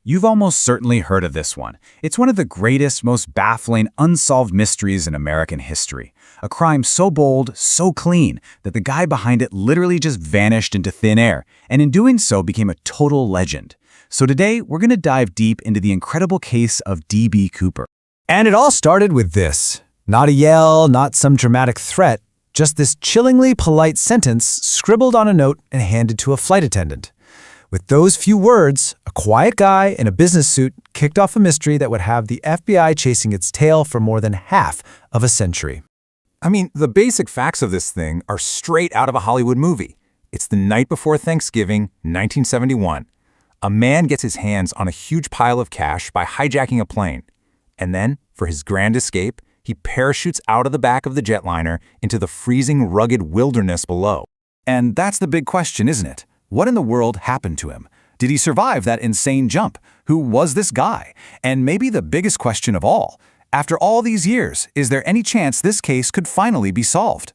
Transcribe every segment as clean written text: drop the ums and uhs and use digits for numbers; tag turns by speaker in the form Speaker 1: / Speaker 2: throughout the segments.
Speaker 1: You've almost certainly heard of this one. It's one of the greatest, most baffling, unsolved mysteries in American history. A crime so bold, so clean, that the guy behind it literally just vanished into thin air, and in doing so became a total legend. So today, we're going to dive deep into the incredible case of D.B. Cooper.
Speaker 2: And it all started with this. Not a yell, not some dramatic threat, just this chillingly polite sentence scribbled on a note and handed to a flight attendant. With those few words, a quiet guy in a business suit kicked off a mystery that would have the FBI chasing its tail for more than half of a century.
Speaker 3: I mean, the basic facts of this thing are straight out of a Hollywood movie. It's the night before Thanksgiving, 1971. A man gets his hands on a huge pile of cash by hijacking a plane. And then, for his grand escape, he parachutes out of the back of the jetliner into the freezing, rugged wilderness below. And that's the big question, isn't it? What in the world happened to him? Did he survive that insane jump? Who was this guy? And maybe the biggest question of all, after all these years, is there any chance this case could finally be solved?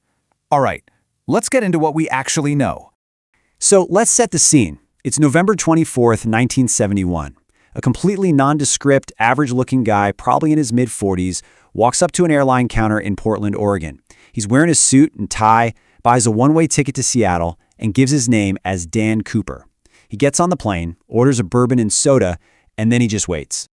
Speaker 3: All right, let's get into what we actually know.
Speaker 4: So let's set the scene. It's November 24th, 1971. A completely nondescript, average-looking guy, probably in his mid-40s, walks up to an airline counter in Portland, Oregon. He's wearing a suit and tie, buys a one-way ticket to Seattle, and gives his name as Dan Cooper. He gets on the plane, orders a bourbon and soda, and then he just waits.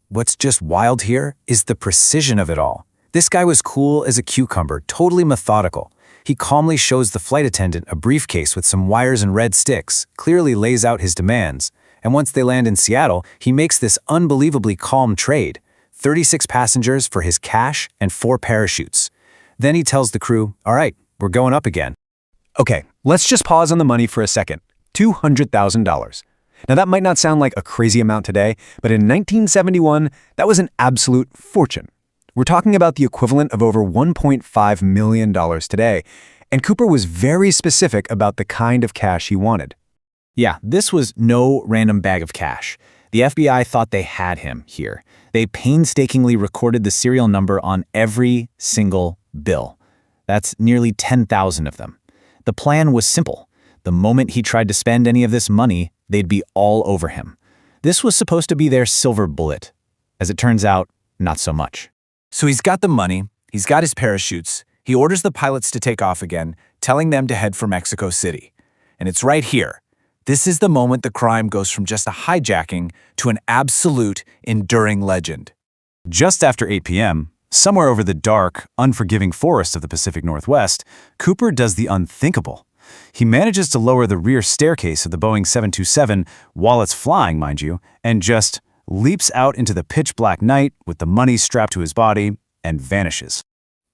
Speaker 2: What's just wild here is the precision of it all. This guy was cool as a cucumber, totally methodical. He calmly shows the flight attendant a briefcase with some wires and red sticks, clearly lays out his demands, and once they land in Seattle, he makes this unbelievably calm trade. 36 passengers for his cash and 4 parachutes. Then he tells the crew, all right, we're going up again.
Speaker 5: Okay, let's just pause on the money for a second. $200,000. Now that might not sound like a crazy amount today, but in 1971, that was an absolute fortune. We're talking about the equivalent of over $1.5 million today, and Cooper was very specific about the kind of cash he wanted.
Speaker 1: Yeah, this was no random bag of cash. The FBI thought they had him here. They painstakingly recorded the serial number on every single bill. That's nearly 10,000 of them. The plan was simple. The moment he tried to spend any of this money, they'd be all over him. This was supposed to be their silver bullet. As it turns out, not so much.
Speaker 2: So he's got the money, he's got his parachutes, he orders the pilots to take off again, telling them to head for Mexico City. And it's right here. This is the moment the crime goes from just a hijacking to an absolute, enduring legend.
Speaker 1: Just after 8 p.m., somewhere over the dark, unforgiving forest of the Pacific Northwest, Cooper does the unthinkable. He manages to lower the rear staircase of the Boeing 727 while it's flying, mind you, and just leaps out into the pitch-black night with the money strapped to his body and vanishes.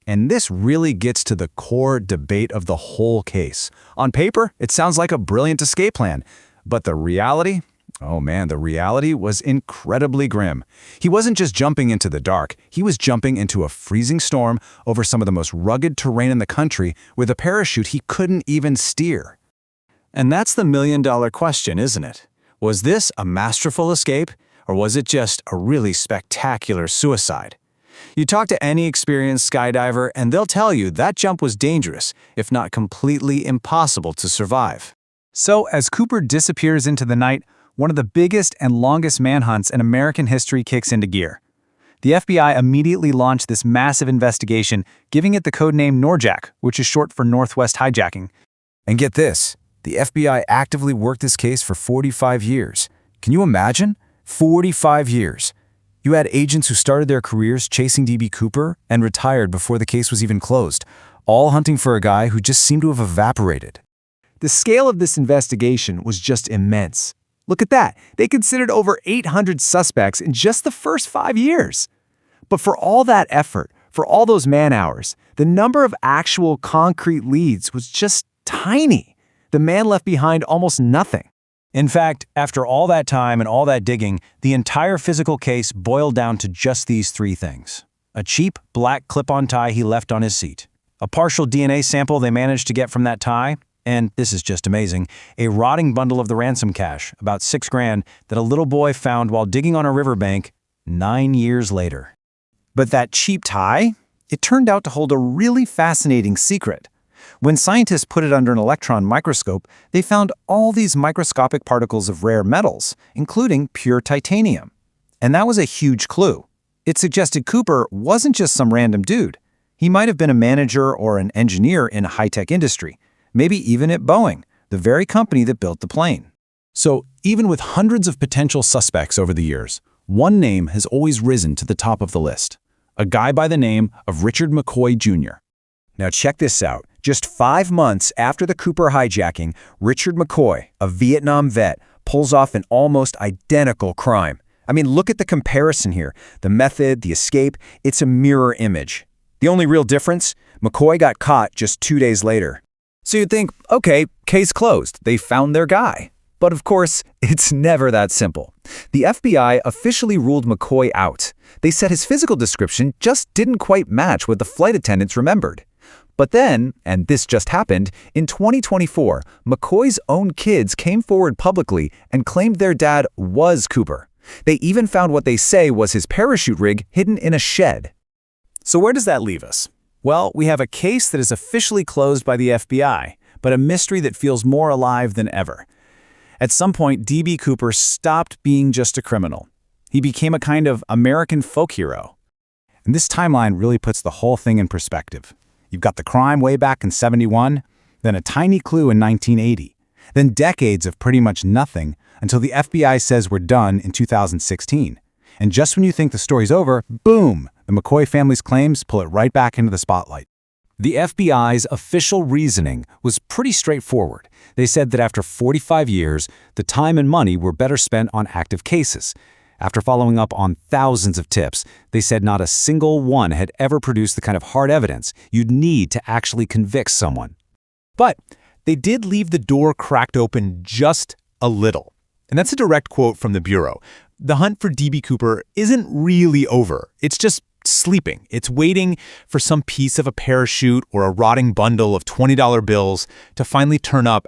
Speaker 5: And this really gets to the core debate of the whole case. On paper, it sounds like a brilliant escape plan, but the reality? Oh man, the reality was incredibly grim. He wasn't just jumping into the dark, he was jumping into a freezing storm over some of the most rugged terrain in the country with a parachute he couldn't even steer.
Speaker 2: And that's the million-dollar question, isn't it? Was this a masterful escape, or was it just a really spectacular suicide? You talk to any experienced skydiver and they'll tell you that jump was dangerous, if not completely impossible to survive.
Speaker 1: So as Cooper disappears into the night, one of the biggest and longest manhunts in American history kicks into gear. The FBI immediately launched this massive investigation, giving it the codename Norjack, which is short for Northwest Hijacking.
Speaker 2: And get this, the FBI actively worked this case for 45 years. Can you imagine? 45 years. You had agents who started their careers chasing D.B. Cooper and retired before the case was even closed, all hunting for a guy who just seemed to have evaporated.
Speaker 5: The scale of this investigation was just immense. Look at that. They considered over 800 suspects in just the first 5 years. But for all that effort, for all those man-hours, the number of actual concrete leads was just tiny. The man left behind almost nothing.
Speaker 1: In fact, after all that time and all that digging, the entire physical case boiled down to just these 3 things. A cheap, black clip-on tie he left on his seat. A partial DNA sample they managed to get from that tie. And this is just amazing, a rotting bundle of the ransom cash, about $6,000, that a little boy found while digging on a riverbank 9 years later.
Speaker 4: But that cheap tie, it turned out to hold a really fascinating secret.
Speaker 2: When scientists put it under an electron microscope, they found all these microscopic particles of rare metals, including pure titanium. And that was a huge clue. It suggested Cooper wasn't just some random dude. He might have been a manager or an engineer in a high-tech industry, maybe even at Boeing, the very company that built the plane.
Speaker 5: So, even with hundreds of potential suspects over the years, one name has always risen to the top of the list. A guy by the name of Richard McCoy Jr.
Speaker 4: Now check this out. Just 5 months after the Cooper hijacking, Richard McCoy, a Vietnam vet, pulls off an almost identical crime. I mean, look at the comparison here. The method, the escape, it's a mirror image. The only real difference? McCoy got caught just 2 days later. So you'd think, okay, case closed. They found their guy. But of course, it's never that simple. The FBI officially ruled McCoy out. They said his physical description just didn't quite match what the flight attendants remembered. But then, and this just happened, in 2024, McCoy's own kids came forward publicly and claimed their dad was Cooper. They even found what they say was his parachute rig hidden in a shed.
Speaker 2: So where does that leave us? Well, we have a case that is officially closed by the FBI, but a mystery that feels more alive than ever. At some point, D.B. Cooper stopped being just a criminal. He became a kind of American folk hero.
Speaker 1: And this timeline really puts the whole thing in perspective. You've got the crime way back in '71, then a tiny clue in 1980, then decades of pretty much nothing until the FBI says we're done in 2016. And just when you think the story's over, boom, the McCoy family's claims pull it right back into the spotlight.
Speaker 2: The FBI's official reasoning was pretty straightforward. They said that after 45 years, the time and money were better spent on active cases. After following up on thousands of tips, they said not a single one had ever produced the kind of hard evidence you'd need to actually convict someone.
Speaker 3: But they did leave the door cracked open just a little. And that's a direct quote from the Bureau. The hunt for D.B. Cooper isn't really over. It's just sleeping. It's waiting for some piece of a parachute or a rotting bundle of $20 bills to finally turn up